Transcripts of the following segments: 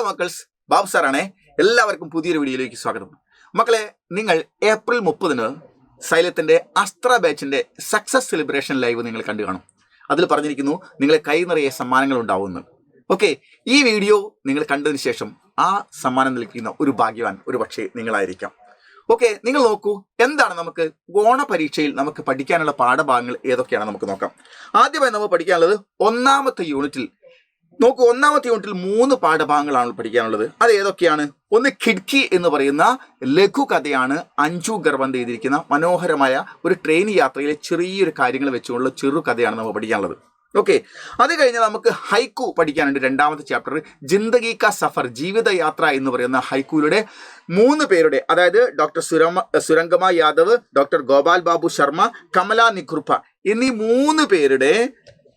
മക്കൾസ്, ബാബു സാറാണേ. എല്ലാവർക്കും പുതിയൊരു വീഡിയോയിലേക്ക് സ്വാഗതം. മക്കളെ, നിങ്ങൾ ഏപ്രിൽ 30 സൈലത്തിന്റെ അസ്ത്ര ബാച്ചിന്റെ സക്സസ് സെലിബ്രേഷൻ ലൈവ് നിങ്ങൾ കണ്ടു കാണും. അതിൽ പറഞ്ഞിരിക്കുന്നു നിങ്ങളെ കൈ നിറയെ സമ്മാനങ്ങൾ ഉണ്ടാവുമെന്ന്. ഓക്കെ, ഈ വീഡിയോ നിങ്ങൾ കണ്ടതിന് ശേഷം ആ സമ്മാനം നൽകുന്ന ഒരു ഭാഗ്യവാൻ ഒരു പക്ഷേ നിങ്ങളായിരിക്കാം. ഓക്കെ, നിങ്ങൾ നോക്കൂ, എന്താണ് നമുക്ക് ഓണപരീക്ഷയിൽ നമുക്ക് പഠിക്കാനുള്ള പാഠഭാഗങ്ങൾ ഏതൊക്കെയാണ് നമുക്ക് നോക്കാം. ആദ്യമായി നമ്മൾ പഠിക്കാനുള്ളത് ഒന്നാമത്തെ യൂണിറ്റിൽ നോക്കൂ. ഒന്നാമത്തെ യൂണിറ്റിൽ 3 പാഠഭാഗങ്ങളാണ് പഠിക്കാനുള്ളത്. അത് ഏതൊക്കെയാണ്? ഒന്ന് ഖിഡ്കി എന്ന് പറയുന്ന ലഘു കഥയാണ്. അഞ്ജു ഗർവന്ത് എഴുതിയിരിക്കുന്ന മനോഹരമായ ഒരു ട്രെയിൻ യാത്രയിലെ ചെറിയൊരു കാര്യങ്ങൾ വെച്ചുകൊണ്ടുള്ള ചെറു കഥയാണ് നമ്മൾ പഠിക്കാനുള്ളത്. ഓക്കെ, അത് കഴിഞ്ഞാൽ നമുക്ക് ഹൈക്കു പഠിക്കാനുണ്ട്. 2ാമത്തെ ചാപ്റ്റർ ജിന്ദഗി കാ സഫർ, ജീവിതയാത്ര എന്ന് പറയുന്ന ഹൈക്കുയിലൂടെ 3 പേരുടെ, അതായത് ഡോക്ടർ സുരംഗമ യാദവ്, ഡോക്ടർ ഗോപാൽ ബാബു ശർമ്മ, കമല നിഖുർപ്പ എന്നീ 3 പേരുടെ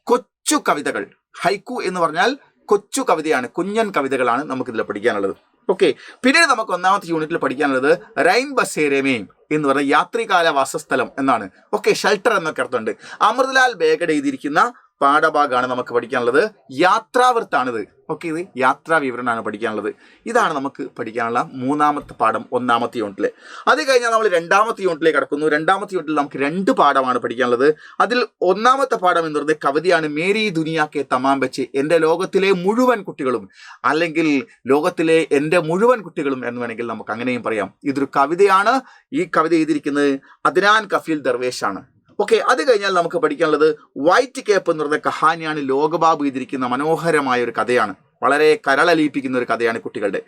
കൊച്ചു കവിതകൾ. ഹൈക്കു എന്ന് പറഞ്ഞാൽ കൊച്ചു കവിതയാണ്, കുഞ്ഞൻ കവിതകളാണ് നമുക്കിതിൽ പഠിക്കാനുള്ളത്. ഓക്കെ, പിന്നീട് നമുക്ക് 1ാമത്തെ യൂണിറ്റിൽ പഠിക്കാനുള്ളത് റൈൻ ബസേരമേയും എന്ന് പറഞ്ഞ യാത്രികാല വാസസ്ഥലം എന്നാണ്. ഓക്കെ, ഷെൽട്ടർ എന്നൊക്കെ അർത്ഥമുണ്ട്. അമൃതലാൽ ബേഗഡ് എഴുതിയിരിക്കുന്ന പാഠഭാഗമാണ് നമുക്ക് പഠിക്കാനുള്ളത്. യാത്രാവൃത്താണിത്. ഓക്കെ, ഇത് യാത്രാ വിവരണമാണ് പഠിക്കാനുള്ളത്. ഇതാണ് നമുക്ക് പഠിക്കാനുള്ള 3ാമത്തെ പാഠം 1ാമത്തെ യൂണിറ്റിൽ. അത് കഴിഞ്ഞാൽ നമ്മൾ 2ാമത്തെ യൂണിറ്റിലേക്ക് കടക്കുന്നു. 2ാമത്തെ യൂണിറ്റിൽ നമുക്ക് 2 പാഠമാണ് പഠിക്കാനുള്ളത്. അതിൽ 1ാമത്തെ പാഠം എന്ന് പറയുന്നത് കവിതയാണ്. മേരി ദുനിയാക്കെ തമാം ബച്ചെ, എൻ്റെ ലോകത്തിലെ മുഴുവൻ കുട്ടികളും, അല്ലെങ്കിൽ ലോകത്തിലെ എൻ്റെ മുഴുവൻ കുട്ടികളും എന്ന് വേണമെങ്കിൽ നമുക്ക് അങ്ങനെയും പറയാം. ഇതൊരു കവിതയാണ്. ഈ കവിത എഴുതിയിരിക്കുന്നത് അദ്നാൻ കഫീൽ ദർവേഷാണ്. ഓക്കെ, അത് കഴിഞ്ഞാൽ നമുക്ക് പഠിക്കാനുള്ളത് വൈറ്റ് കേപ്പ് എന്ന് പറയുന്ന കഹാനിയാണ്. ലോകബാബു എഴുതിയിരിക്കുന്ന മനോഹരമായ ഒരു കഥയാണ്. വളരെ കരളലിയിപ്പിക്കുന്ന ഒരു കഥയാണ് കുട്ടികളുടെ.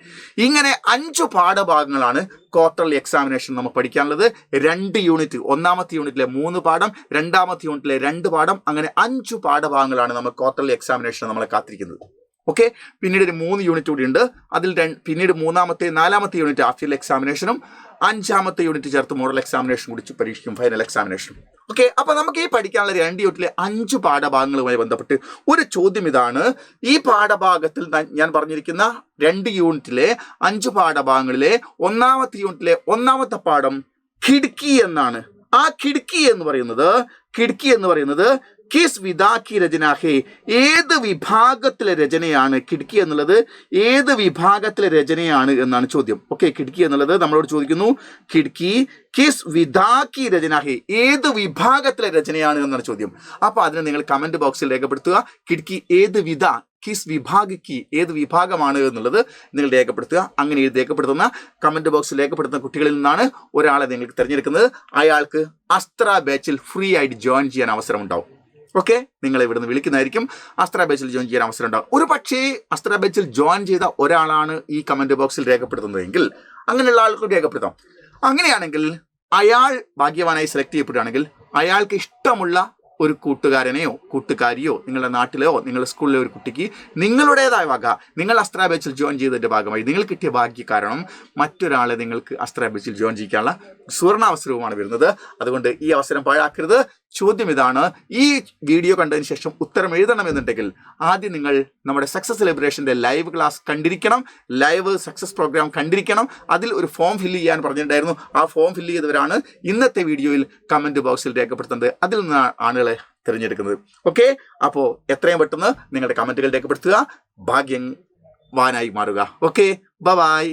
ഇങ്ങനെ 5 പാഠഭാഗങ്ങളാണ് ക്വാർട്ടർലി എക്സാമിനേഷൻ നമുക്ക് പഠിക്കാനുള്ളത്. 2 യൂണിറ്റ്, 1ാമത്തെ യൂണിറ്റിലെ 3 പാഠം, 2ാമത്തെ യൂണിറ്റിലെ 2 പാഠം, അങ്ങനെ 5 പാഠഭാഗങ്ങളാണ് നമ്മൾ ക്വാർട്ടർലി എക്സാമിനേഷൻ നമ്മളെ കാത്തിരിക്കുന്നത്. ഓക്കെ, പിന്നീട് ഒരു 3 യൂണിറ്റ് കൂടി ഉണ്ട്. അതിൽ പിന്നീട് 3ാമത്തെ 4ാമത്തെ യൂണിറ്റ് ആഫ്റ്റർ എക്സാമിനേഷനും 5ാമത്തെ യൂണിറ്റ് ചേർത്ത് മോഡൽ എക്സാമിനേഷൻ കൂടി പരീക്ഷിക്കും, ഫൈനൽ എക്സാമിനേഷനും. ഓക്കെ, അപ്പൊ നമുക്ക് ഈ പഠിക്കാനുള്ള 2 യൂണിറ്റിലെ 5 പാഠഭാഗങ്ങളുമായി ബന്ധപ്പെട്ട് ഒരു ചോദ്യം ഇതാണ്. ഈ പാഠഭാഗത്തിൽ ഞാൻ പറഞ്ഞിരിക്കുന്ന 2 യൂണിറ്റിലെ 5 പാഠഭാഗങ്ങളിലെ 1ാമത്തെ യൂണിറ്റിലെ 1ാമത്തെ പാഠം ഖിഡ്കി എന്നാണ്. ആ ഖിഡ്കി എന്ന് പറയുന്നത് കിസ് വിദാക്കി രചനാഹേ, ഏത് വിഭാഗത്തിലെ രചനയാണ് ഖിഡ്കി എന്നുള്ളത്? ഏത് വിഭാഗത്തിലെ രചനയാണ് എന്നാണ് ചോദ്യം. ഓക്കെ, ഖിഡ്കി എന്നുള്ളത് നമ്മളോട് ചോദിക്കുന്നു. ഖിഡ്കി കിസ് വിദാക്കി രചനാഹേ, ഏത് വിഭാഗത്തിലെ രചനയാണ് എന്നാണ് ചോദ്യം. അപ്പൊ അതിന് നിങ്ങൾ കമന്റ് ബോക്സിൽ രേഖപ്പെടുത്തുക. ഖിഡ്കി ഏത് വിധ, കിസ് വിഭാഗിക്ക് ഏത് വിഭാഗമാണ് എന്നുള്ളത് നിങ്ങൾ രേഖപ്പെടുത്തുക. അങ്ങനെ രേഖപ്പെടുത്തുന്ന കമന്റ് ബോക്സിൽ രേഖപ്പെടുത്തുന്ന കുട്ടികളിൽ നിന്നാണ് ഒരാളെ നിങ്ങൾക്ക് തിരഞ്ഞെടുക്കുന്നത്. അയാൾക്ക് അസ്ത്ര ബാച്ചിൽ ഫ്രീ ആയിട്ട് ജോയിൻ ചെയ്യാൻ അവസരം ഉണ്ടാവും. ഓക്കെ, നിങ്ങൾ ഇവിടുന്ന് വിളിക്കുന്നതായിരിക്കും. അസ്ത്ര ബാച്ചിൽ ജോയിൻ ചെയ്യാൻ അവസരം ഉണ്ടാവും. ഒരു പക്ഷേ അസ്ത്ര ബാച്ചിൽ ജോയിൻ ചെയ്ത ഒരാളാണ് ഈ കമന്റ് ബോക്സിൽ രേഖപ്പെടുത്തുന്നതെങ്കിൽ അങ്ങനെയുള്ള ആൾക്ക് രേഖപ്പെടുത്താം. അങ്ങനെയാണെങ്കിൽ അയാൾ ഭാഗ്യവാനായി സെലക്ട് ചെയ്യപ്പെടുകയാണെങ്കിൽ അയാൾക്ക് ഇഷ്ടമുള്ള ഒരു കൂട്ടുകാരനെയോ കൂട്ടുകാരിയോ നിങ്ങളുടെ നാട്ടിലെയോ നിങ്ങളുടെ സ്കൂളിലെ ഒരു കുട്ടിക്ക് നിങ്ങളുടേതായ വക, നിങ്ങൾ അസ്ത്ര ബാച്ചിൽ ജോയിൻ ചെയ്തതിൻ്റെ ഭാഗമായി നിങ്ങൾ കിട്ടിയ ഭാഗ്യ കാരണം മറ്റൊരാളെ നിങ്ങൾക്ക് അസ്ത്ര ബാച്ചിൽ ജോയിൻ ചെയ്യാനുള്ള സുവർണാവസരവുമാണ് വരുന്നത്. അതുകൊണ്ട് ഈ അവസരം പാഴാക്കരുത്. ചോദ്യം ഇതാണ്. ഈ വീഡിയോ കണ്ടതിന് ശേഷം ഉത്തരം എഴുതണമെന്നുണ്ടെങ്കിൽ ആദ്യം നിങ്ങൾ നമ്മുടെ സക്സസ് സെലിബ്രേഷൻ്റെ ലൈവ് ക്ലാസ് കണ്ടിരിക്കണം, ലൈവ് സക്സസ് പ്രോഗ്രാം കണ്ടിരിക്കണം. അതിൽ ഒരു ഫോം ഫില്ല് ചെയ്യാൻ പറഞ്ഞിട്ടുണ്ടായിരുന്നു. ആ ഫോം ഫില്ല് ചെയ്തവരാണ് ഇന്നത്തെ വീഡിയോയിൽ കമന്റ് ബോക്സിൽ രേഖപ്പെടുത്തുന്നത്. അതിൽ നിന്നാണ് ആളുകളെ തിരഞ്ഞെടുക്കുന്നത്. ഓക്കെ, അപ്പോൾ എത്രയും പെട്ടെന്ന് നിങ്ങളുടെ കമന്റുകൾ രേഖപ്പെടുത്തുക, ഭാഗ്യവാനായി മാറുക. Okay, by.